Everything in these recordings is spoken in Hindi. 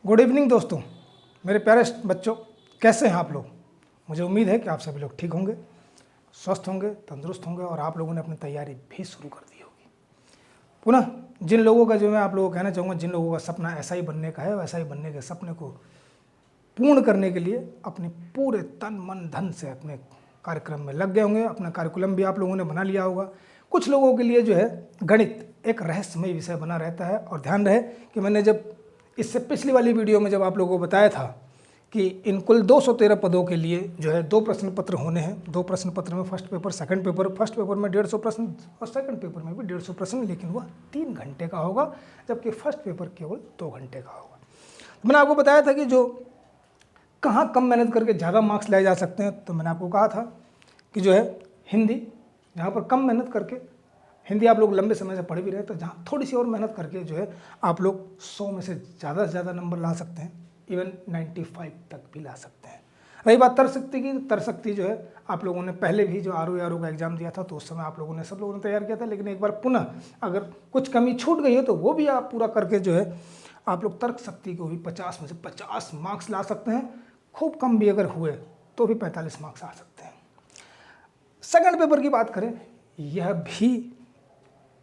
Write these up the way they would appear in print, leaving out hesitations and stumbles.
गुड इवनिंग दोस्तों, मेरे प्यारे बच्चों, कैसे हैं आप लोग। मुझे उम्मीद है कि आप सभी लोग ठीक होंगे, स्वस्थ होंगे, तंदुरुस्त होंगे और आप लोगों ने अपनी तैयारी भी शुरू कर दी होगी। पुनः जिन लोगों का जो मैं आप लोगों को कहना चाहूँगा, जिन लोगों का सपना ऐसा ही बनने का है, वैसा ही बनने के सपने को पूर्ण करने के लिए अपने पूरे तन मन धन से अपने कार्यक्रम में लग गए होंगे। अपना कार्यकुलम भी आप लोगों ने बना लिया होगा। कुछ लोगों के लिए जो है गणित एक रहस्यमय विषय बना रहता है। और ध्यान रहे कि मैंने जब इससे पिछली वाली वीडियो में जब आप लोगों को बताया था कि इन कुल 213 पदों के लिए जो है 2 प्रश्न पत्र होने हैं। 2 प्रश्न पत्र में first paper, second paper. First paper में 150 प्रश्न और सेकंड पेपर में भी 150 प्रश्न, लेकिन वह 3 घंटे का होगा, जबकि फर्स्ट पेपर केवल 2 घंटे का होगा। मैंने आपको बताया था कि जो कहाँ कम मेहनत करके ज़्यादा मार्क्स लाए जा सकते हैं, तो मैंने आपको कहा था कि जो है हिंदी, जहाँ पर कम मेहनत करके हिंदी आप लोग लंबे समय से पढ़ भी रहे, तो जहाँ थोड़ी सी और मेहनत करके जो है आप लोग 100 में से ज़्यादा नंबर ला सकते हैं, इवन 95 तक भी ला सकते हैं। रही बात तर्कशक्ति की, तर्कशक्ति जो है आप लोगों ने पहले भी जो आरओ का एग्जाम दिया था, तो उस समय आप लोगों ने सब लोगों ने तैयार किया था। लेकिन एक बार पुनः अगर कुछ कमी छूट गई है तो वो भी आप पूरा करके जो है आप लोग तर्कशक्ति को भी 50 में से 50 मार्क्स ला सकते हैं। खूब कम भी अगर हुए तो भी 45 मार्क्स आ सकते हैं। सेकंड पेपर की बात करें, यह भी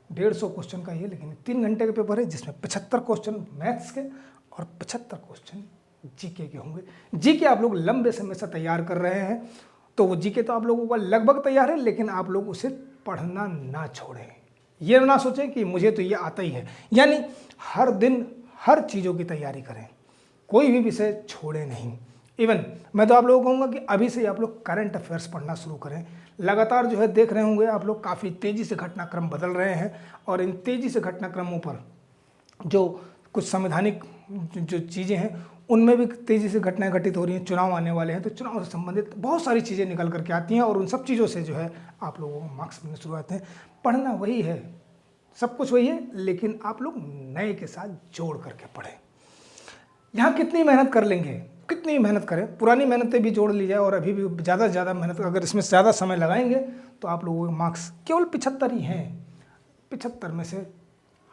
150 क्वेश्चन का ही है, लेकिन 3 घंटे का पेपर है, जिसमें 75 क्वेश्चन मैथ्स के और 75 क्वेश्चन जीके के होंगे। जीके आप लोग लंबे समय से तैयार कर रहे हैं, तो वो जीके तो आप लोगों का लगभग तैयार है, लेकिन आप लोग उसे पढ़ना ना छोड़ें। ये ना सोचें कि मुझे तो ये आता ही है, यानी हर दिन हर चीज़ों की तैयारी करें, कोई भी विषय छोड़े नहीं। इवन मैं तो आप लोगों को कहूँगा कि अभी से आप लोग करंट अफेयर्स पढ़ना शुरू करें। लगातार जो है देख रहे होंगे आप लोग, काफ़ी तेज़ी से घटनाक्रम बदल रहे हैं, और इन तेज़ी से घटनाक्रमों पर जो कुछ संवैधानिक जो चीज़ें हैं उनमें भी तेज़ी से घटनाएं घटित हो रही हैं। चुनाव आने वाले हैं, तो चुनाव से संबंधित बहुत सारी चीज़ें निकल करके आती हैं, और उन सब चीज़ों से जो है आप लोगों को मार्क्स मिलने शुरू होते हैं। पढ़ना वही है, सब कुछ वही है, लेकिन आप लोग नए के साथ जोड़ करके पढ़ें। यहाँ कितनी मेहनत कर लेंगे, कितनी मेहनत करें, पुरानी मेहनतें भी जोड़ ली जाए और अभी भी ज़्यादा से ज़्यादा मेहनत, अगर इसमें ज़्यादा समय लगाएंगे तो आप लोगों के मार्क्स केवल 75 ही हैं। 75 में से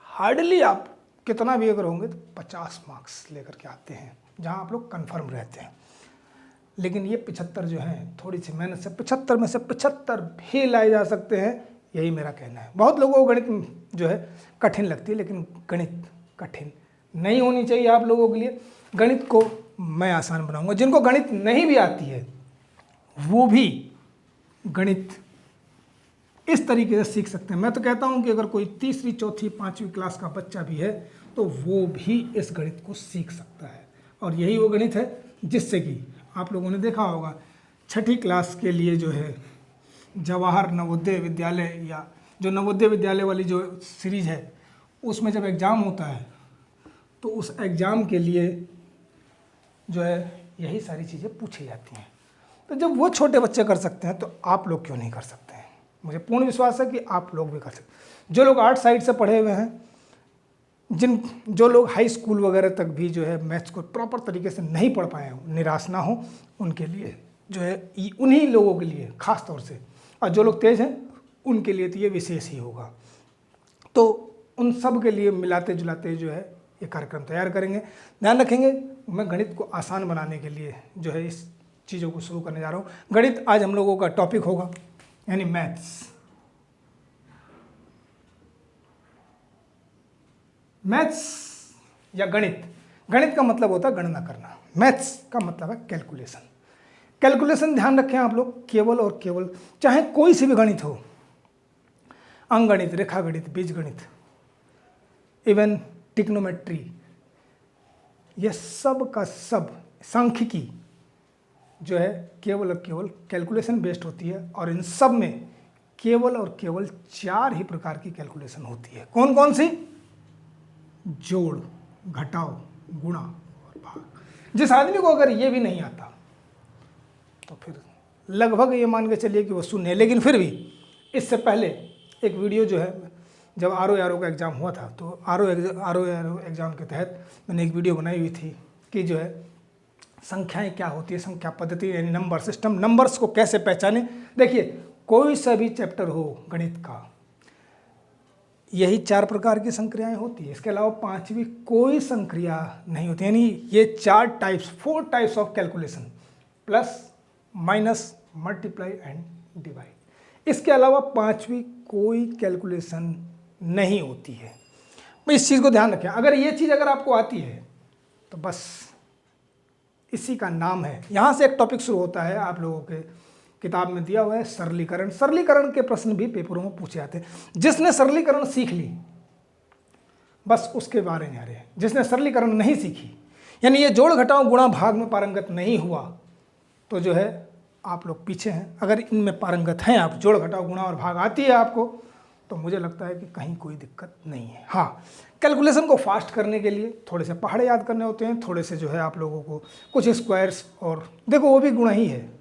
हार्डली आप कितना भी अगर होंगे तो 50 मार्क्स लेकर के आते हैं, जहाँ आप लोग कन्फर्म रहते हैं। लेकिन ये 75 जो हैं, थोड़ी सी मेहनत से 75 में से 75 भी लाए जा सकते हैं, यही मेरा कहना है। बहुत लोगों को गणित जो है कठिन लगती है, लेकिन गणित कठिन नहीं होनी चाहिए आप लोगों के लिए। गणित को मैं आसान बनाऊंगा। जिनको गणित नहीं भी आती है वो भी गणित इस तरीके से सीख सकते हैं। मैं तो कहता हूं कि अगर कोई 3री, 4थी, 5वीं क्लास का बच्चा भी है तो वो भी इस गणित को सीख सकता है। और यही वो गणित है जिससे कि आप लोगों ने देखा होगा 6ठी क्लास के लिए जो है जवाहर नवोदय विद्यालय, या जो नवोदय विद्यालय वाली जो सीरीज़ है, उसमें जब एग्ज़ाम होता है तो उस एग्ज़ाम के लिए जो है यही सारी चीज़ें पूछी जाती हैं। तो जब वो छोटे बच्चे कर सकते हैं तो आप लोग क्यों नहीं कर सकते हैं। मुझे पूर्ण विश्वास है कि आप लोग भी कर सकते हैं। जो लोग आर्ट साइड से पढ़े हुए हैं, जो लोग हाई स्कूल वगैरह तक भी जो है मैथ्स को प्रॉपर तरीके से नहीं पढ़ पाए हों, निराश ना हो, उनके लिए जो है उन्हीं लोगों के लिए ख़ास तौर से, और जो लोग तेज़ हैं उनके लिए तो ये विशेष ही होगा। तो उन सब के लिए मिलाते जुलाते जो है ये कार्यक्रम तैयार करेंगे। ध्यान रखेंगे, मैं गणित को आसान बनाने के लिए जो है इस चीज़ों को शुरू करने जा रहा हूँ। गणित आज हम लोगों का टॉपिक होगा, यानी मैथ्स। मैथ्स या गणित, गणित का मतलब होता है गणना करना, मैथ्स का मतलब है कैलकुलेशन। कैलकुलेशन ध्यान रखें आप लोग, केवल और केवल, चाहे कोई सी भी गणित हो, अंकगणित, रेखागणित, बीजगणित, इवन ट्रिग्नोमेट्री, यह सब का सब सांख्यिकी जो है केवल और केवल कैलकुलेशन बेस्ड होती है। और इन सब में केवल और केवल 4 ही प्रकार की कैलकुलेशन होती है। कौन कौन सी? जोड़, घटाओ, गुणा और भाग। जिस आदमी को अगर ये भी नहीं आता तो फिर लगभग ये मान के चलिए कि वो शून्य है। लेकिन फिर भी इससे पहले एक वीडियो जो है, जब आरओ का एग्ज़ाम हुआ था, तो आरओ एग्ज़ाम के तहत मैंने एक वीडियो बनाई हुई थी कि जो है संख्याएं क्या होती है, संख्या पद्धति यानी नंबर सिस्टम, नंबर्स को कैसे पहचाने। देखिए, कोई सा भी चैप्टर हो गणित का, यही 4 प्रकार की संक्रियाएं होती है, इसके अलावा 5वीं कोई संक्रिया नहीं होती। यानी ये 4 types of calculation, plus, minus, multiply and divide, इसके अलावा 5वीं कोई कैलकुलेशन नहीं होती है। इस चीज़ को ध्यान रखें। अगर ये चीज़ अगर आपको आती है तो बस इसी का नाम है। यहाँ से एक टॉपिक शुरू होता है, आप लोगों के किताब में दिया हुआ है सरलीकरण। सरलीकरण के प्रश्न भी पेपरों में पूछे जाते हैं। जिसने सरलीकरण सीख ली बस उसके बारे में आ रहे हैं। जिसने सरलीकरण नहीं सीखी, यानी ये जोड़ घटाव गुणा भाग में पारंगत नहीं हुआ, तो जो है आप लोग पीछे हैं। अगर इनमें पारंगत हैं आप, जोड़ घटाव गुणा और भाग आती है आपको, तो मुझे लगता है कि कहीं कोई दिक्कत नहीं है। हाँ, कैलकुलेशन को फास्ट करने के लिए थोड़े से पहाड़े याद करने होते हैं, थोड़े से जो है आप लोगों को कुछ स्क्वायर्स, और देखो वो भी गुणा ही है,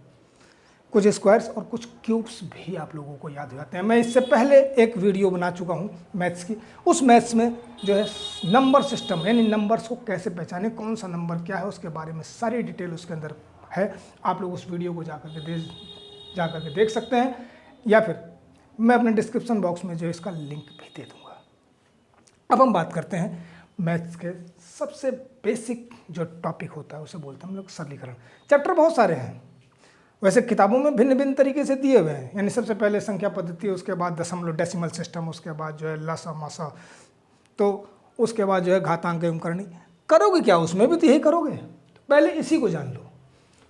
कुछ स्क्वायर्स और कुछ क्यूब्स भी आप लोगों को याद हो जाते हैं। मैं इससे पहले एक वीडियो बना चुका हूँ मैथ्स की, उस मैथ्स में जो है नंबर सिस्टम, यानी नंबर्स को कैसे पहचाने, कौन सा नंबर क्या है, उसके बारे में सारी डिटेल उसके अंदर है। आप लोग उस वीडियो को जाकर के देख सकते हैं, या फिर मैं अपने डिस्क्रिप्शन बॉक्स में जो इसका लिंक भी दे दूँगा। अब हम बात करते हैं मैथ्स के सबसे बेसिक जो टॉपिक होता है, उसे बोलते हैं हम लोग सरलीकरण। चैप्टर बहुत सारे हैं, वैसे किताबों में भिन्न भिन्न तरीके से दिए हुए हैं। यानी सबसे पहले संख्या पद्धति, उसके बाद दशमलव डेसिमल सिस्टम, उसके बाद जो है लसा मसा, तो उसके बाद जो है घातांक एवं करणी। करोगे क्या उसमें भी तो यही करोगे, तो पहले इसी को जान लो,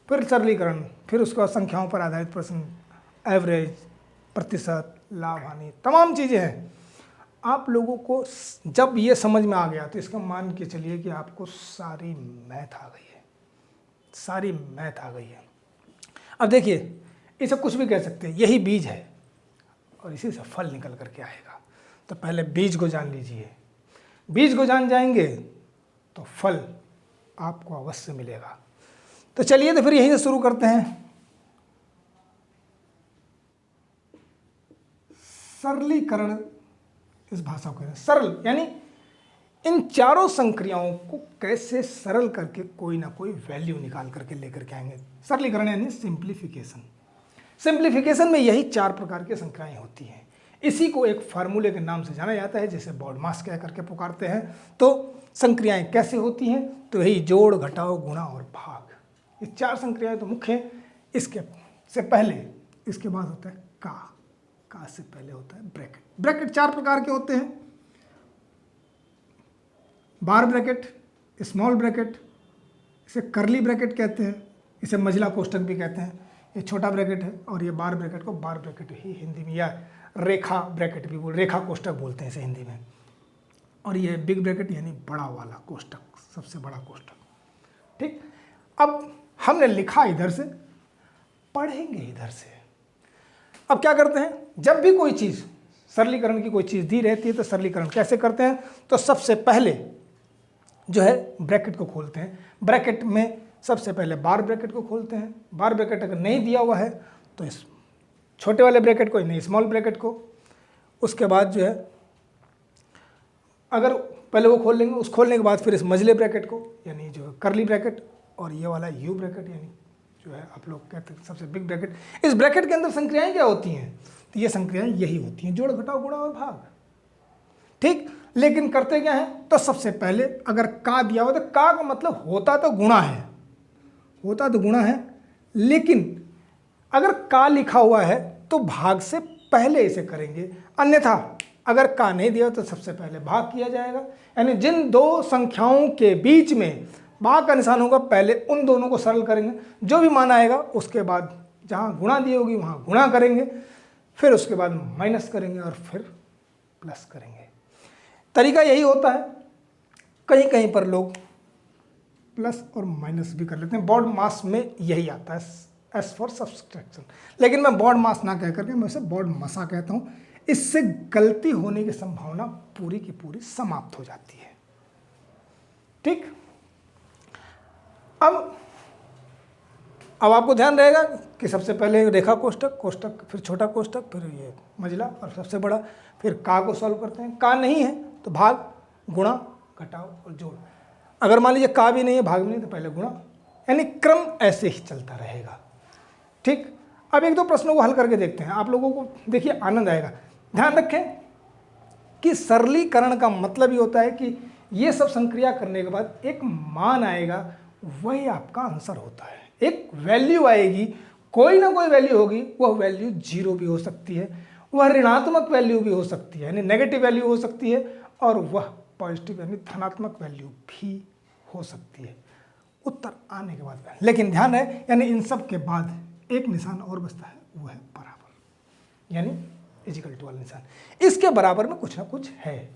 फिर सरलीकरण, फिर उसके बाद संख्याओं पर आधारित प्रश्न, एवरेज, प्रतिशत, लाभ हानि, तमाम चीज़ें हैं। आप लोगों को जब ये समझ में आ गया तो इसका मान के चलिए कि आपको सारी मैथ आ गई है, सारी मैथ आ गई है। अब देखिए, इसे कुछ भी कह सकते हैं, यही बीज है और इसी से फल निकल करके आएगा। तो पहले बीज को जान लीजिए, बीज को जान जाएंगे तो फल आपको अवश्य मिलेगा। तो चलिए तो फिर यहीं से शुरू करते हैं। सरलीकरण इस भाषा को कहते हैं। सरल यानी इन चारों संक्रियाओं को कैसे सरल करके कोई ना कोई वैल्यू निकाल करके लेकर के आएंगे। सरलीकरण यानी सिंप्लीफिकेशन। सिंप्लीफिकेशन में यही 4 प्रकार की संख्याएं होती हैं। इसी को एक फार्मूले के नाम से जाना जाता है, जिसे बॉडमास कह करके पुकारते हैं। तो संक्रियाएं कैसे होती हैं, तो यही जोड़, घटाव, गुणा और भाग, ये 4 संक्रियाएं तो मुख्य हैं। इसके से पहले, इसके बाद होता है का से पहले होता है ब्रैकेट। ब्रैकेट 4 प्रकार के होते हैं, बार ब्रैकेट, स्मॉल ब्रैकेट, इसे करली ब्रैकेट कहते हैं, इसे मझला कोष्ठक भी कहते हैं। ये छोटा ब्रैकेट है, और ये बार ब्रैकेट को बार ब्रैकेट ही हिंदी में, या रेखा ब्रैकेट भी रेखा कोष्ठक बोलते हैं इसे हिंदी में। और ये बिग ब्रैकेट यानी बड़ा वाला कोष्ठक, सबसे बड़ा कोष्ठक। ठीक, अब हमने लिखा इधर से, पढ़ेंगे इधर से। अब क्या करते हैं, जब भी कोई चीज़ सरलीकरण की कोई चीज़ दी रहती है तो सरलीकरण कैसे करते हैं, तो सबसे पहले जो है ब्रैकेट को खोलते हैं। ब्रैकेट में सबसे पहले बार ब्रैकेट को खोलते हैं। बार ब्रैकेट अगर नहीं दिया हुआ है तो इस छोटे वाले ब्रैकेट को, नहीं स्मॉल ब्रैकेट को। उसके बाद जो है अगर पहले वो खोल लेंगे, उस खोलने के बाद फिर इस मझले ब्रैकेट को, यानी जो करली ब्रैकेट, और ये वाला यू ब्रैकेट, यानी जो है आप लोग कहते हैं सबसे बिग ब्रैकेट। इस ब्रैकेट के अंदर संक्रियाएं क्या होती हैं, तो ये संक्रियाएं यही होती हैं, जोड़, घटाव, गुणा और भाग। ठीक, लेकिन करते क्या है, तो सबसे पहले अगर का दिया हो तो का का मतलब होता तो गुणा है, होता तो गुणा है, लेकिन अगर का लिखा हुआ है तो भाग से पहले इसे करेंगे। अन्यथा अगर का नहीं दिया तो सबसे पहले भाग किया जाएगा। यानी जिन 2 संख्याओं के बीच में भाग का निशान होगा, पहले उन दोनों को सरल करेंगे, जो भी मान आएगा उसके बाद जहाँ गुणा दी होगी वहाँ गुणा करेंगे, फिर उसके बाद माइनस करेंगे और फिर प्लस करेंगे। तरीका यही होता है। कहीं कहीं पर लोग प्लस और माइनस भी कर लेते हैं। बॉड मास में यही आता है, एस फॉर सब्सट्रैक्शन, लेकिन मैं बॉड मास ना कह करके मैं इसे बॉड मसा कहता हूँ। इससे गलती होने की संभावना पूरी की पूरी समाप्त हो जाती है। ठीक, अब आपको ध्यान रहेगा कि सबसे पहले रेखा कोष्ठक, कोष्ठक फिर छोटा कोष्ठक, फिर ये मझला और सबसे बड़ा, फिर का को सॉल्व करते हैं। का नहीं है तो भाग, गुणा, घटाव और जोड़। अगर मान लीजिए का भी नहीं है, भाग भी नहीं, तो पहले गुणा, यानी क्रम ऐसे ही चलता रहेगा। ठीक, अब 1-2 प्रश्नों को हल करके देखते हैं, आप लोगों को देखिए आनंद आएगा। ध्यान रखें कि सरलीकरण का मतलब ये होता है कि ये सब संक्रिया करने के बाद एक मान आएगा, वही आपका आंसर होता है। एक वैल्यू आएगी, कोई ना कोई वैल्यू होगी, वह वैल्यू 0 भी हो सकती है, वह ऋणात्मक वैल्यू भी हो सकती है यानी नेगेटिव वैल्यू हो सकती है, और वह पॉजिटिव यानी धनात्मक वैल्यू भी हो सकती है उत्तर आने के बाद। लेकिन ध्यान है, यानी इन सब के बाद एक निशान और बचता है, वो है बराबर, यानी इजिकल टू वाला निशान। इसके बराबर में कुछ ना कुछ है।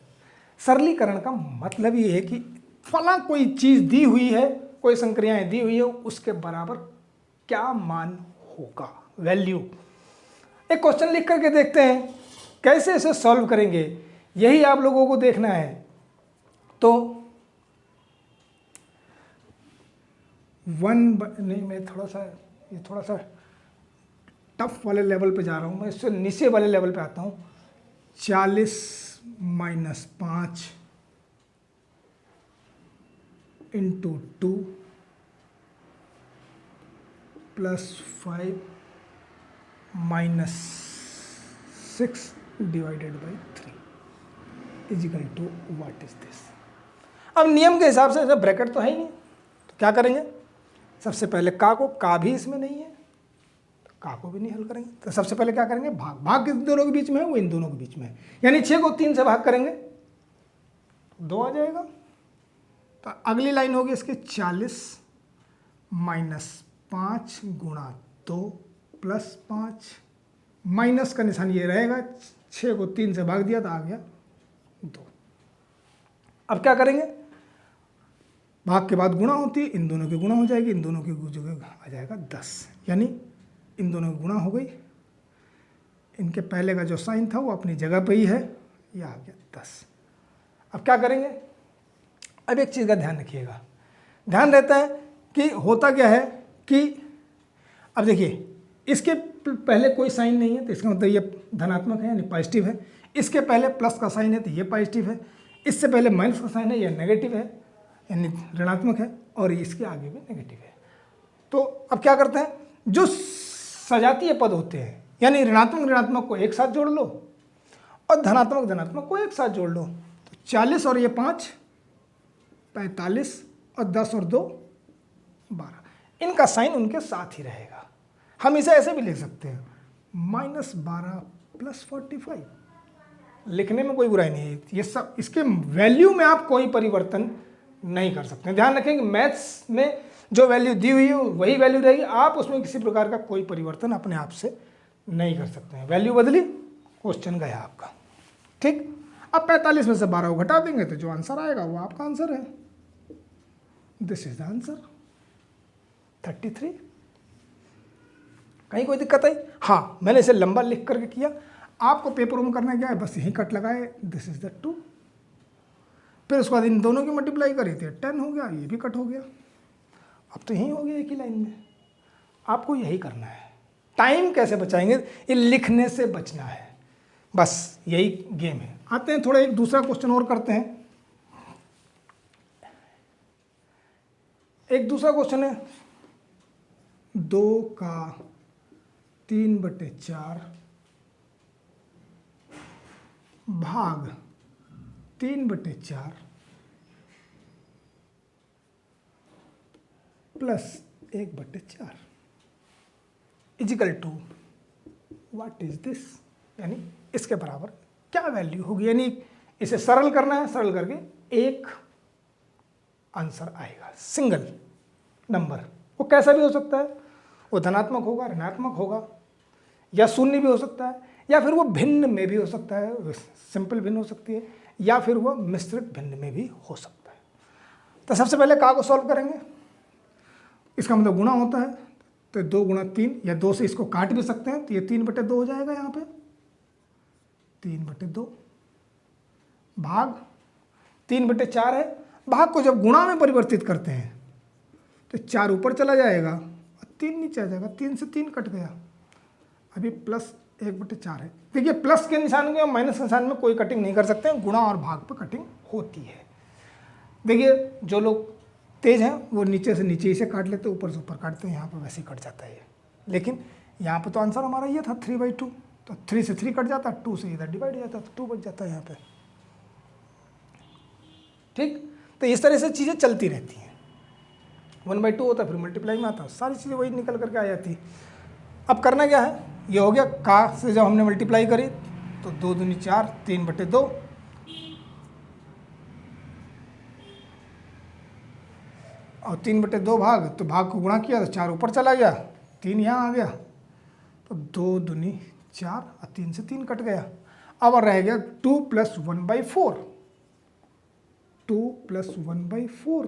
सरलीकरण का मतलब ये है कि फला कोई चीज़ दी हुई है, कोई संक्रियाएं दी हुई है, उसके बराबर क्या मान होगा, वैल्यू। एक क्वेश्चन लिख करके देखते हैं कैसे इसे सॉल्व करेंगे, यही आप लोगों को देखना है। तो नहीं, मैं थोड़ा सा टफ वाले लेवल पे जा रहा हूँ, मैं इससे नीचे वाले लेवल पे आता हूँ। 40 - 5 × 2 + 5 - 6 / 3 is equal to what is this. अब नियम के हिसाब से ब्रैकेट तो है ही नहीं, तो क्या करेंगे, सबसे पहले का भी इसमें नहीं है, तो का को भी नहीं हल करेंगे। तो सबसे पहले क्या करेंगे, भाग किन दोनों के बीच में है, वो इन दोनों के बीच में है, यानी 6 को 3 से भाग करेंगे 2 आ जाएगा। तो अगली लाइन होगी इसकी 40 - 5 × 2 + 5, माइनस का निशान ये रहेगा, 6 को 3 से भाग दिया तो आ गया 2। अब क्या करेंगे, भाग के बाद गुणा होती है, इन दोनों की गुणा हो जाएगी, इन दोनों की जगह आ जाएगा 10, यानी इन दोनों की गुणा हो गई, इनके पहले का जो साइन था वो अपनी जगह पे ही है, ये आ गया 10। अब क्या करेंगे, अब एक चीज़ का ध्यान रखिएगा, ध्यान रहता है कि होता क्या है कि अब देखिए इसके पहले कोई साइन नहीं है, तो इसका मतलब ये धनात्मक है यानी पॉजिटिव है, इसके पहले प्लस का साइन है तो ये पॉजिटिव है, इससे पहले माइनस का साइन है ये नेगेटिव है यानी ऋणात्मक है, और इसके आगे भी नेगेटिव है। तो अब क्या करते हैं, जो सजातीय पद होते हैं यानी ऋणात्मक को एक साथ जोड़ लो और धनात्मक को एक साथ जोड़ लो, तो 40 और ये 5 45 और 10 और 2 12, इनका साइन उनके साथ ही रहेगा। हम इसे ऐसे भी लिख सकते हैं -12 + 45, लिखने में कोई बुराई नहीं है, ये सब इसके वैल्यू में आप कोई परिवर्तन नहीं कर सकते। ध्यान रखें कि मैथ्स में जो वैल्यू दी हुई है वही वैल्यू रहेगी, आप उसमें किसी प्रकार का कोई परिवर्तन अपने आप से नहीं कर सकते हैं। वैल्यू बदली, क्वेश्चन गया आपका, ठीक। अब 45 में से 12 को घटा देंगे तो जो आंसर आएगा वो आपका आंसर है, दिस इज द आंसर 33। कहीं कोई दिक्कत आई? हाँ, मैंने इसे लंबा लिख करके किया, आपको पेपरों में करना क्या है, बस यही कट लगाए, दिस इज द 2, फिर उसके बाद इन दोनों की मल्टीप्लाई करी थे 10 हो गया, ये भी कट हो गया, अब तो यही हो गया एक ही लाइन में। आपको यही करना है। टाइम कैसे बचाएंगे, ये लिखने से बचना है, बस यही गेम है। आते हैं थोड़ा एक दूसरा क्वेश्चन और करते हैं। एक दूसरा क्वेश्चन है 2 का 3/4 भाग 3/4 plus 1/4 is equal to what is this, यानी इसके बराबर क्या वैल्यू होगी। यानी इसे सरल करना है, सरल करके एक आंसर आएगा, सिंगल नंबर। वो कैसा भी हो सकता है, वो धनात्मक होगा, ऋणात्मक होगा, या शून्य भी हो सकता है, या फिर वो भिन्न में भी हो सकता है, सिंपल भिन्न हो सकती है, या फिर वो मिश्रित भिन्न में भी हो सकता है। तो सबसे पहले का को सॉल्व करेंगे, इसका मतलब गुणा होता है, तो 2 × 3 या 2 से इसको काट भी सकते हैं, तो ये 3/2 हो जाएगा, यहाँ पे 3/2 भाग 3/4 है। भाग को जब गुणा में परिवर्तित करते हैं तो 4 ऊपर चला जाएगा और 3 नीचे आ जाएगा, 3 से 3 कट गया, अभी प्लस 1/4 है। देखिए प्लस के निशान में और माइनस के निशान में कोई कटिंग नहीं कर सकते हैं, गुणा और भाग पर कटिंग होती है। देखिए जो लोग तेज हैं वो नीचे से नीचे इसे काट लेते हैं, ऊपर से ऊपर काटते हैं, यहाँ पर वैसे ही कट जाता है। लेकिन यहाँ पे तो आंसर हमारा ये था 3/2, तो 3 से 3 कट जाता, 2 से इधर डिवाइड हो जाता, तो 2 बच जाता है यहाँ पे। ठीक, तो इस तरह से चीज़ें चलती रहती हैं। 1/2 होता है, फिर मल्टीप्लाई में आता है, सारी चीज़ें वही निकल करके आ जाती है। अब करना क्या है, ये हो गया का से जब हमने मल्टीप्लाई करी तो 2 दूनी 4, 3/2 और 3/2 भाग, तो भाग को गुणा किया तो 4 ऊपर चला गया, 3 यहाँ आ गया, तो 2 दूनी 4 और 3 से 3 कट गया। अब रह गया 2 + 1/4, 2 + 1/4,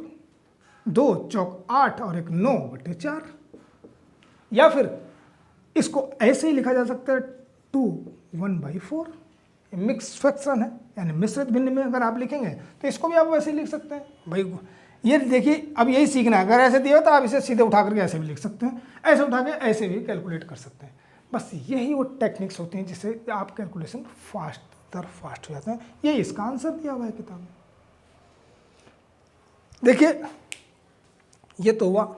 2 चौक 8 और एक 9/4। या फिर इसको ऐसे ही लिखा जा सकता है 2 1/4, मिक्स फ्रैक्शन है, यानी मिश्रित भिन्न में अगर आप लिखेंगे तो इसको भी आप वैसे ही लिख सकते हैं भाई। ये देखिए, अब यही सीखना है, अगर ऐसे दिया तो आप इसे सीधे उठा करके ऐसे भी लिख सकते हैं, ऐसे उठा के ऐसे भी कैलकुलेट कर सकते हैं। बस यही वो टेक्निक्स होती हैं जिससे आप कैलकुलेशन फास्ट हो जाते हैं। यही इसका आंसर दिया हुआ है किताब में। देखिए, ये तो हुआ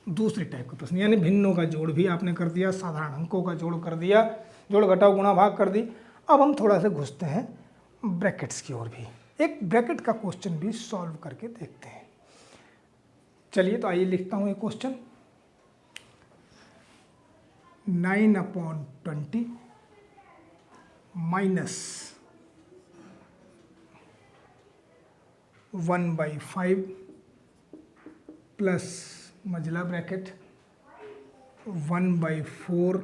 दूसरी टाइप का प्रश्न, यानी भिन्नों का जोड़ भी आपने कर दिया, साधारण अंकों का जोड़ कर दिया, जोड़ घटाव गुणा भाग कर दी। अब हम थोड़ा सा घुसते हैं ब्रैकेट्स की ओर भी, एक ब्रैकेट का क्वेश्चन भी सॉल्व करके देखते हैं। चलिए, तो आइए लिखता हूं एक क्वेश्चन। 9/20 माइनस 1/5 प्लस मझला ब्रैकेट 1/4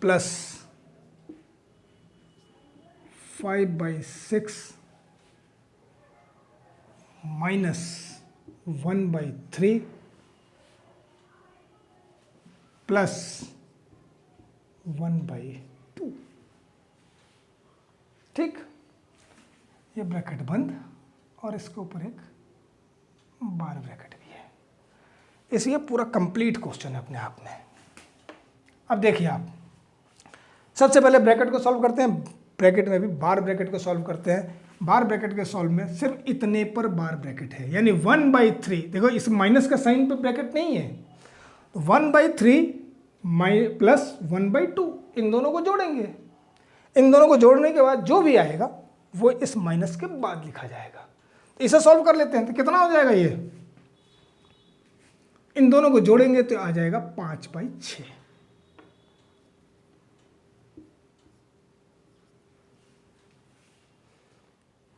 प्लस 5/6 माइनस 1/3 प्लस 1/2। ठीक, ये ब्रैकेट बंद और इसके ऊपर एक बार ब्रैकेट भी है। इसलिए पूरा कंप्लीट क्वेश्चन है अपने आप में। अब देखिए, आप सबसे पहले ब्रैकेट को सॉल्व करते हैं, ब्रैकेट में भी बार ब्रैकेट को सॉल्व करते हैं। बार ब्रैकेट के सॉल्व में सिर्फ इतने पर बार ब्रैकेट है, यानी 1/3। देखो, इस माइनस का साइन पे ब्रैकेट नहीं है, तो 1/3 प्लस 1/2, इन दोनों को जोड़ेंगे। इन दोनों को जोड़ने के बाद जो भी आएगा वो इस माइनस के बाद लिखा जाएगा। तो इसे सॉल्व कर लेते हैं, तो कितना हो जाएगा ये, इन दोनों को जोड़ेंगे तो आ जाएगा 5/6।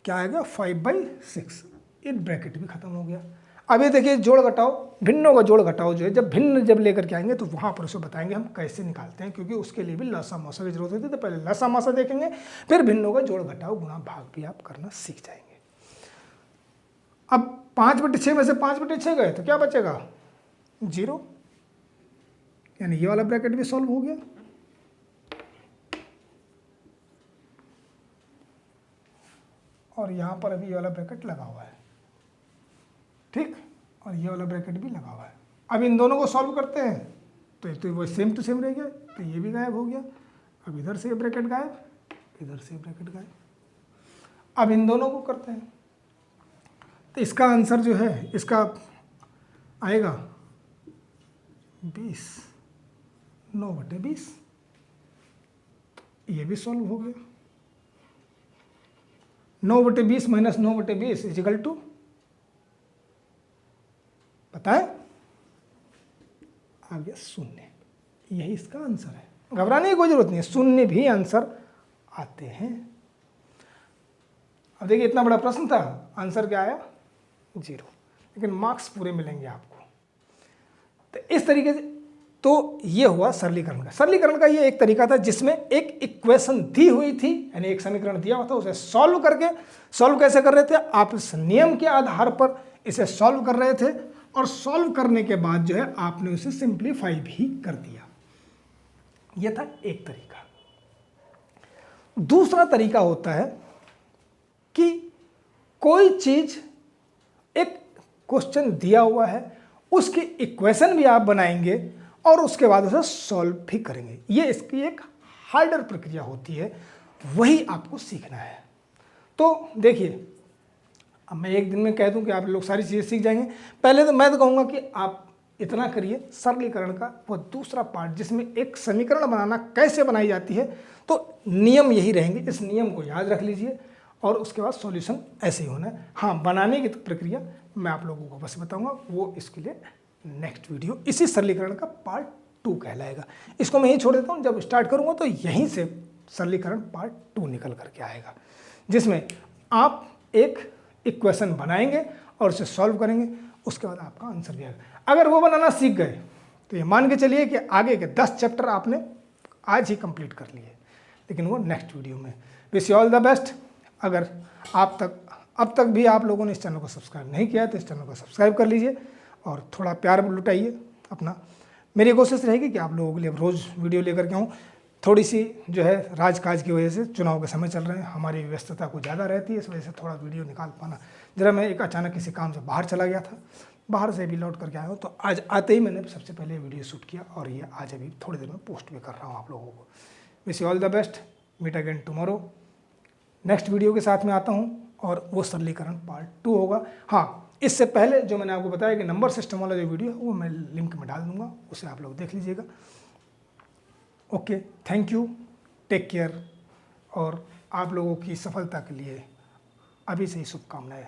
क्या आएगा, 5/6। ये ब्रैकेट भी खत्म हो गया। अब ये देखिए, जोड़ घटाओ, भिन्नों का जोड़ घटाओ जो है, जब भिन्न जब लेकर के आएंगे तो वहां पर उसे बताएंगे हम कैसे निकालते हैं, क्योंकि उसके लिए भी लसा मसा की जरूरत होती है। तो पहले लसा मसा देखेंगे, फिर भिन्नों का जोड़ घटाओ गुणा भाग भी आप करना सीख जाएंगे। अब 5/6 में से 5/6 गए तो क्या बचेगा, 0, यानी ये वाला ब्रैकेट भी सॉल्व हो गया। और यहां पर अभी ये वाला ब्रैकेट लगा हुआ है, ठीक, और ये वाला ब्रैकेट भी लगा हुआ है। अब इन दोनों को सॉल्व करते हैं तो वो सेम टू सेम रह गया, तो ये भी गायब हो गया। अब इधर से ब्रैकेट गायब, इधर से ब्रैकेट गायब। अब इन दोनों को करते हैं, तो इसका आंसर जो है, इसका आएगा 20, 9/20। ये भी सॉल्व हो गया। 9/20 माइनस 9/20 इजिकल टू, बताएं, आ गया 0। यही इसका आंसर है, घबराने की कोई जरूरत नहीं है, 0 भी आंसर आते हैं। अब देखिए, इतना बड़ा प्रश्न था, आंसर क्या आया, 0, लेकिन मार्क्स पूरे मिलेंगे आपको। तो इस तरीके से, तो ये हुआ सरलीकरण का। सरलीकरण का ये एक तरीका था जिसमें एक इक्वेशन दी हुई थी, यानी एक समीकरण दिया हुआ था, उसे सॉल्व करके, सॉल्व कैसे कर रहे थे, आप इस नियम के आधार पर इसे सॉल्व कर रहे थे, और सॉल्व करने के बाद जो है आपने उसे सिंप्लीफाई भी कर दिया। यह था एक तरीका। दूसरा तरीका होता है कि कोई चीज, एक क्वेश्चन दिया हुआ है, उसकी इक्वेशन भी आप बनाएंगे और उसके बाद उसे सॉल्व भी करेंगे। ये इसकी एक हार्डर प्रक्रिया होती है, वही आपको सीखना है। तो देखिए, अब मैं एक दिन में कह दूं कि आप लोग सारी चीज़ें सीख जाएंगे, पहले तो मैं तो कहूँगा कि आप इतना करिए सरलीकरण का वो दूसरा पार्ट जिसमें एक समीकरण बनाना कैसे बनाई जाती है, तो नियम यही रहेंगे, इस नियम को याद रख लीजिए और उसके बाद सॉल्यूशन ऐसे ही होना है। हाँ, बनाने की प्रक्रिया मैं आप लोगों को बस बताऊंगा, वो इसके लिए नेक्स्ट वीडियो इसी सरलीकरण का पार्ट 2 कहलाएगा। इसको मैं यहीं छोड़ देता हूँ, जब स्टार्ट करूँगा तो यहीं से सरलीकरण पार्ट 2 निकल करके आएगा, जिसमें आप एक इक्वेशन बनाएंगे और उसे सॉल्व करेंगे, उसके बाद आपका आंसर भी आएगा। अगर वो बनाना सीख गए तो ये मान के चलिए कि आगे के 10 चैप्टर आपने आज ही कंप्लीट कर लिए, लेकिन वो नेक्स्ट वीडियो में। Wish you all the best. अगर अब तक भी आप लोगों ने इस चैनल को सब्सक्राइब नहीं किया तो इस चैनल को सब्सक्राइब कर लीजिए और थोड़ा प्यार लुटाइए अपना। मेरी कोशिश रहेगी कि आप लोगों के लिए रोज़ वीडियो लेकर के आऊँ। थोड़ी सी जो है राजकाज की वजह से, चुनाव के समय चल रहे हैं, हमारी व्यस्तता कुछ ज़्यादा रहती है, इस वजह से थोड़ा वीडियो निकाल पाना। ज़रा मैं एक अचानक किसी काम से बाहर चला गया था, बाहर से भी लौट करके आया हूँ, तो आज आते ही मैंने सबसे पहले वीडियो शूट किया और ये आज अभी थोड़ी देर में पोस्ट भी कर रहा हूँ आप लोगों को। Wish you all the best. Meet again tomorrow. Next video के साथ में आता हूँ और वो सरलीकरण पार्ट 2 होगा। हाँ, इससे पहले जो मैंने आपको बताया कि नंबर सिस्टम वाला जो वीडियो है वो मैं लिंक में डाल दूंगा, उसे आप लोग देख लीजिएगा। Okay, thank you, take care, और आप लोगों की सफलता के लिए अभी से ही शुभकामनाएं।